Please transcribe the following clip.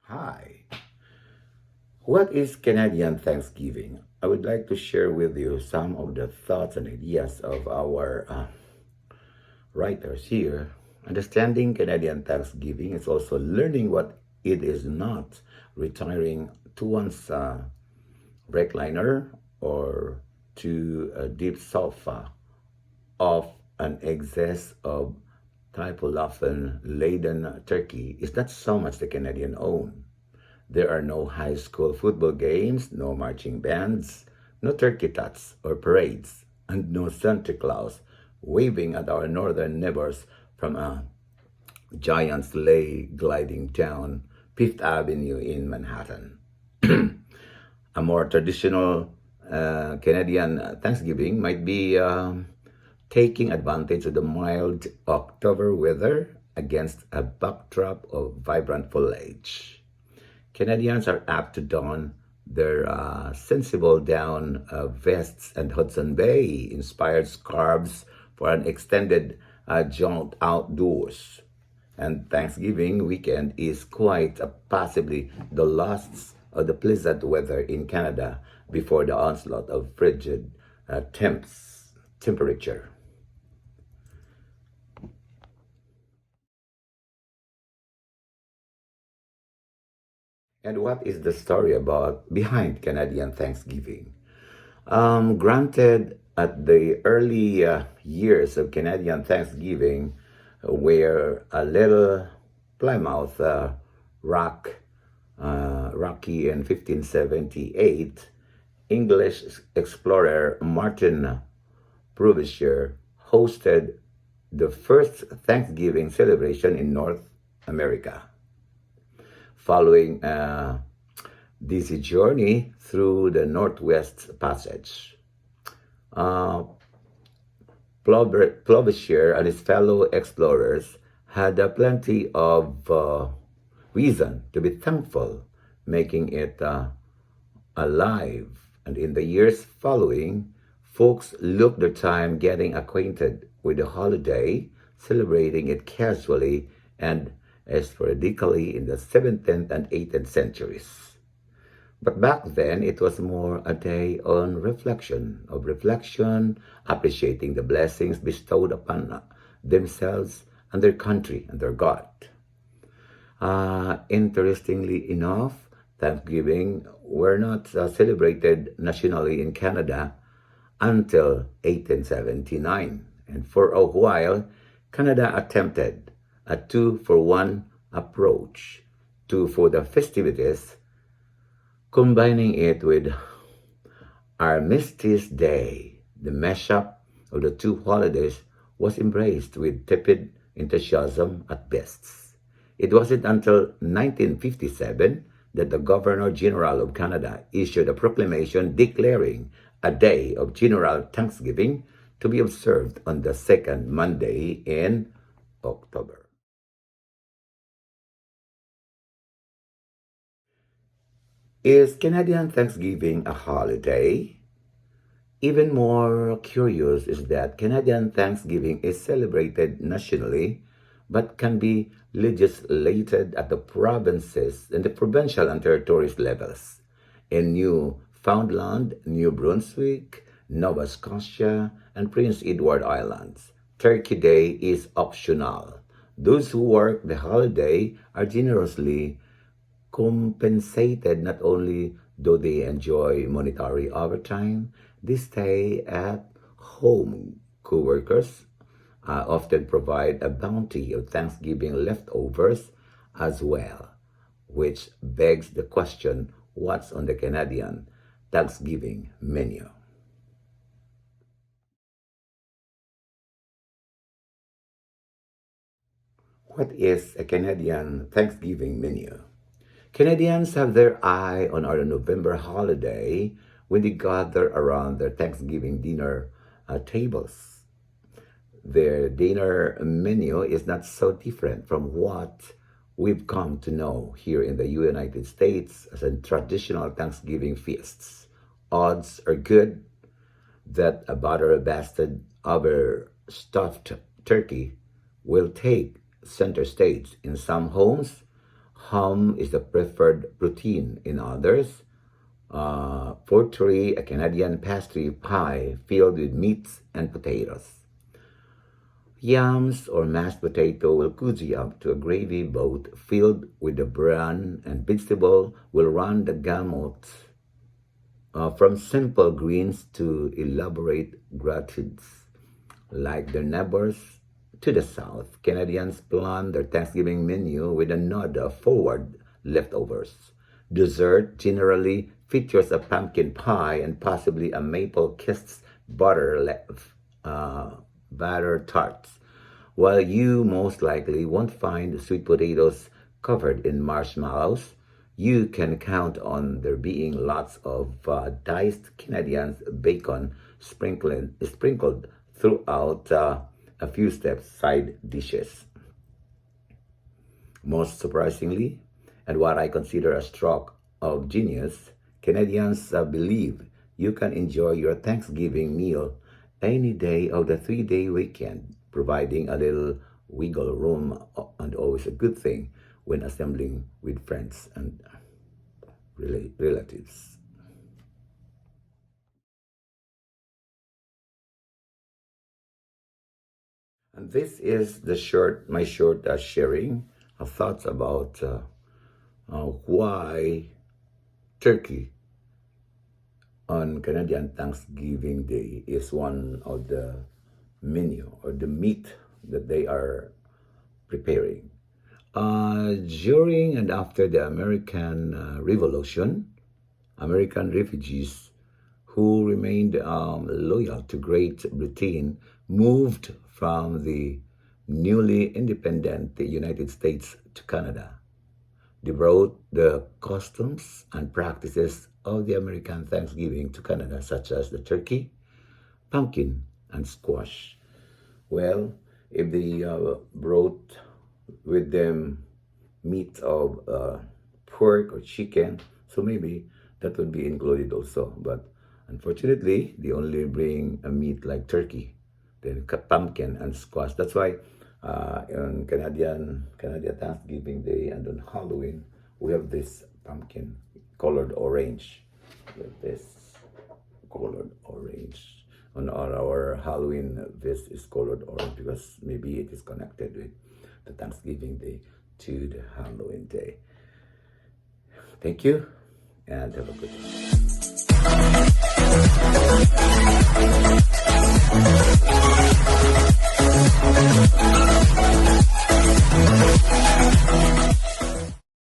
Hi. What is Canadian Thanksgiving? I would like to share with you some of the thoughts and ideas of our writers here. Understanding Canadian Thanksgiving is also learning what it is not, retiring to one's recliner or to a deep sofa of an excess of tryptophan laden turkey is not so much the Canadian own. There are no high school football games, no marching bands, no turkey tots or parades, and no Santa Claus waving at our northern neighbors from a giant sleigh gliding down Fifth Avenue in Manhattan. A more traditional Canadian Thanksgiving might be taking advantage of the mild October weather against a backdrop of vibrant foliage. Canadians are apt to don their sensible down vests and Hudson Bay inspired scarves for an extended jaunt outdoors. And Thanksgiving weekend is quite possibly the last of the pleasant weather in Canada before the onslaught of frigid temperature. And what is the story about behind Canadian Thanksgiving? Granted, at the early years of Canadian Thanksgiving, where a little Plymouth Rocky in 1578, English explorer Martin Frobisher hosted the first Thanksgiving celebration in North America. Following this journey through the Northwest Passage, Frobisher and his fellow explorers had plenty of reason to be thankful, making it alive. And in the years following, folks looked their time getting acquainted with the holiday, celebrating it casually and sporadically in the 17th and 18th centuries. But back then, it was more a day on reflection, appreciating the blessings bestowed upon themselves and their country and their God. Interestingly enough, Thanksgiving were not celebrated nationally in Canada until 1879. And for a while, Canada attempted a two-for-one approach for the festivities, combining it with Armistice Day. The mashup of the two holidays was embraced with tepid enthusiasm at best. It wasn't until 1957 that the Governor-General of Canada issued a proclamation declaring a day of general Thanksgiving to be observed on the second Monday in October. Is Canadian Thanksgiving a holiday? Even more curious is that Canadian Thanksgiving is celebrated nationally but can be legislated at the provinces and the provincial and territories levels. In Newfoundland, New Brunswick, Nova Scotia, and Prince Edward Islands, Turkey Day is optional. Those who work the holiday are generously compensated. Not only do they enjoy monetary overtime, they stay at home. Co-workers often provide a bounty of Thanksgiving leftovers as well, which begs the question, what's on the Canadian Thanksgiving menu? What is a Canadian Thanksgiving menu? Canadians have their eye on our November holiday when they gather around their Thanksgiving dinner tables. their dinner menu is not so different from what we've come to know here in the United States as a traditional Thanksgiving feasts. Odds are good that a butter-basted overstuffed turkey will take center stage. In some homes, ham is the preferred protein. In others, fortune, a Canadian pastry pie filled with meats and potatoes. Yams or mashed potato will cozy up to a gravy boat filled with the bran, and vegetable will run the gamut from simple greens to elaborate gratin. Like their neighbors to the south, Canadians plan their Thanksgiving menu with a nod of forward leftovers. Dessert generally features a pumpkin pie and possibly a maple kissed batter tarts, while you most likely won't find sweet potatoes covered in marshmallows. You can count on there being lots of diced Canadian bacon sprinkled throughout a few steps side dishes. Most surprisingly, and what I consider a stroke of genius, Canadians believe you can enjoy your Thanksgiving meal any day of the 3 day weekend, providing a little wiggle room and always a good thing when assembling with friends and relatives. And this is my short sharing of thoughts about why turkey on Canadian Thanksgiving Day is one of the menu or the meat that they are preparing. During and after the American Revolution, American refugees who remained loyal to Great Britain moved from the newly independent United States to Canada. They brought the customs and practices of the American Thanksgiving to Canada, such as the turkey, pumpkin, and squash. Well, if they brought with them meat of pork or chicken, so maybe that would be included also. But unfortunately, they only bring a meat like turkey, then pumpkin and squash. That's why on Canadian Thanksgiving Day and on Halloween, we have this pumpkin colored orange. Like this colored orange. On our Halloween, this is colored orange because maybe it is connected with the Thanksgiving Day to the Halloween Day. Thank you and have a good day.